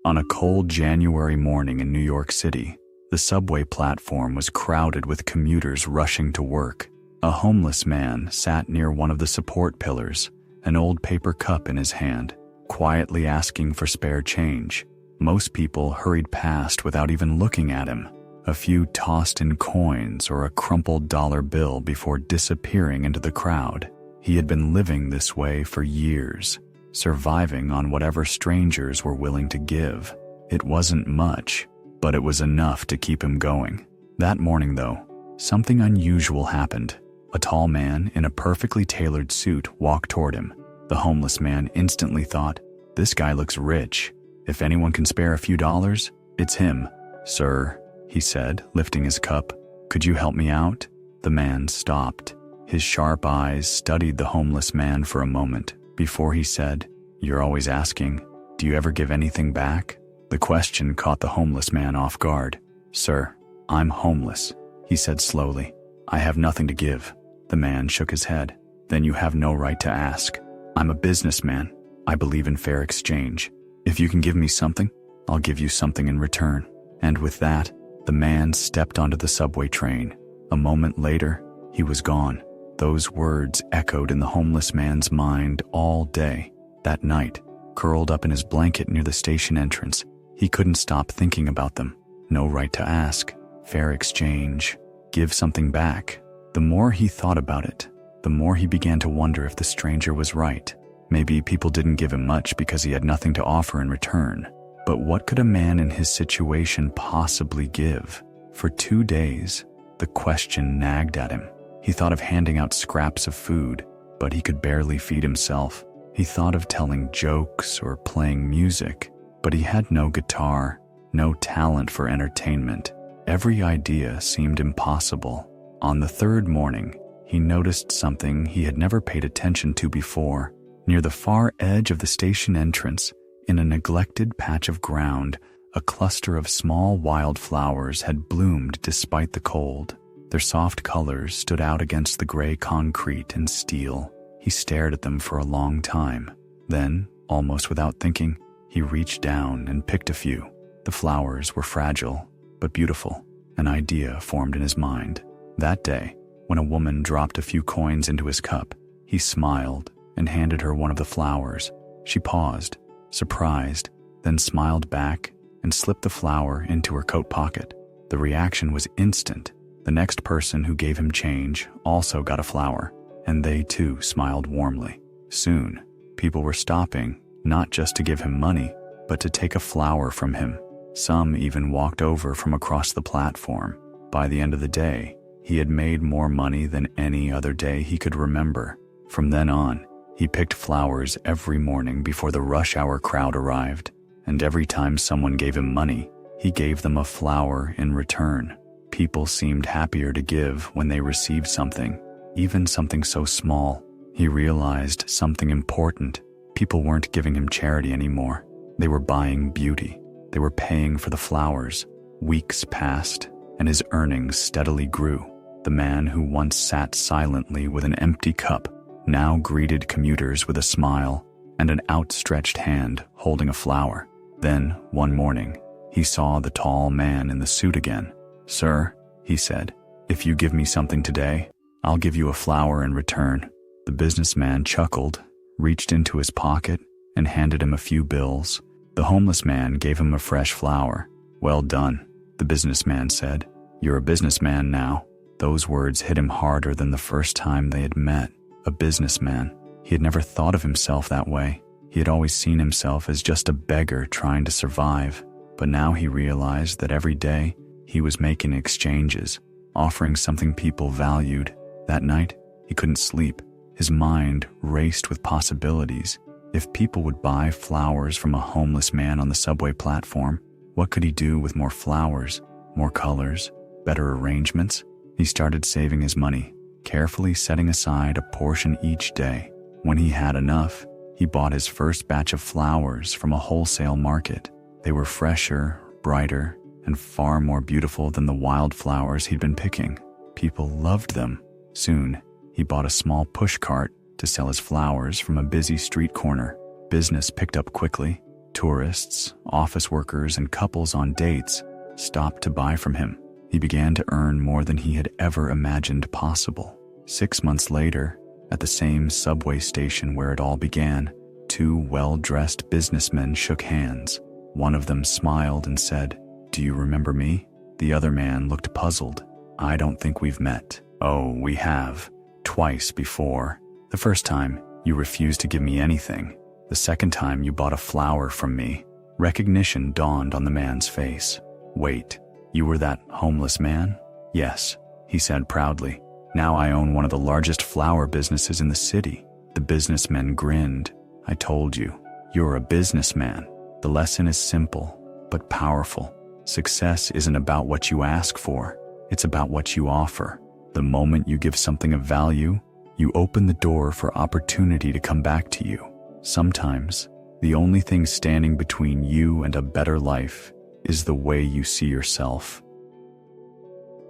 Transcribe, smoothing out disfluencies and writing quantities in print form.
On a cold January morning in New York City, the subway platform was crowded with commuters rushing to work. A homeless man sat near one of the support pillars, an old paper cup in his hand, quietly asking for spare change. Most people hurried past without even looking at him. A few tossed in coins or a crumpled dollar bill before disappearing into the crowd. He had been living this way for years, surviving on whatever strangers were willing to give. It wasn't much, but it was enough to keep him going. That morning, though, something unusual happened. A tall man in a perfectly tailored suit walked toward him. The homeless man instantly thought, "This guy looks rich. If anyone can spare a few dollars, it's him." "Sir," he said, lifting his cup, "could you help me out?" The man stopped. His sharp eyes studied the homeless man for a moment before he said, "You're always asking, do you ever give anything back?" The question caught the homeless man off guard. "Sir, I'm homeless," he said slowly. "I have nothing to give." The man shook his head. "Then you have no right to ask. I'm a businessman. I believe in fair exchange. If you can give me something, I'll give you something in return." And with that, the man stepped onto the subway train. A moment later, he was gone. Those words echoed in the homeless man's mind all day. That night, curled up in his blanket near the station entrance, he couldn't stop thinking about them. No right to ask, fair exchange, give something back. The more he thought about it, the more he began to wonder if the stranger was right. Maybe people didn't give him much because he had nothing to offer in return. But what could a man in his situation possibly give? For 2 days, the question nagged at him. He thought of handing out scraps of food, but he could barely feed himself. He thought of telling jokes or playing music, but he had no guitar, no talent for entertainment. Every idea seemed impossible. On the third morning, he noticed something he had never paid attention to before. Near the far edge of the station entrance, in a neglected patch of ground, a cluster of small wildflowers had bloomed despite the cold. Their soft colors stood out against the gray concrete and steel. He stared at them for a long time. Then, almost without thinking, he reached down and picked a few. The flowers were fragile, but beautiful. An idea formed in his mind. That day, when a woman dropped a few coins into his cup, he smiled and handed her one of the flowers. She paused, surprised, then smiled back and slipped the flower into her coat pocket. The reaction was instant. The next person who gave him change also got a flower, and they too smiled warmly. Soon, people were stopping, not just to give him money, but to take a flower from him. Some even walked over from across the platform. By the end of the day, he had made more money than any other day he could remember. From then on, he picked flowers every morning before the rush hour crowd arrived, and every time someone gave him money, he gave them a flower in return. People seemed happier to give when they received something, even something so small. He realized something important. People weren't giving him charity anymore. They were buying beauty. They were paying for the flowers. Weeks passed, and his earnings steadily grew. The man who once sat silently with an empty cup now greeted commuters with a smile and an outstretched hand holding a flower. Then, one morning, he saw the tall man in the suit again. "Sir," he said, "if you give me something today, I'll give you a flower in return." The businessman chuckled, reached into his pocket, and handed him a few bills. The homeless man gave him a fresh flower. "Well done," the businessman said. "You're a businessman now." Those words hit him harder than the first time they had met. A businessman. He had never thought of himself that way. He had always seen himself as just a beggar trying to survive. But now he realized that every day he was making exchanges, offering something people valued. That night, he couldn't sleep. His mind raced with possibilities. If people would buy flowers from a homeless man on the subway platform, what could he do with more flowers, more colors, better arrangements? He started saving his money, carefully setting aside a portion each day. When he had enough, he bought his first batch of flowers from a wholesale market. They were fresher, brighter, and far more beautiful than the wildflowers he'd been picking. People loved them. Soon, he bought a small push cart to sell his flowers from a busy street corner. Business picked up quickly. Tourists, office workers, and couples on dates stopped to buy from him. He began to earn more than he had ever imagined possible. 6 months later, at the same subway station where it all began, two well-dressed businessmen shook hands. One of them smiled and said, "Do you remember me?" The other man looked puzzled. "I don't think we've met." "Oh, we have. Twice before. The first time, you refused to give me anything. The second time, you bought a flower from me." Recognition dawned on the man's face. "Wait, you were that homeless man?" "Yes," he said proudly. "Now I own one of the largest flower businesses in the city." The businessman grinned. "I told you, you're a businessman." The lesson is simple, but powerful. Success isn't about what you ask for, it's about what you offer. The moment you give something of value, you open the door for opportunity to come back to you. Sometimes, the only thing standing between you and a better life is the way you see yourself.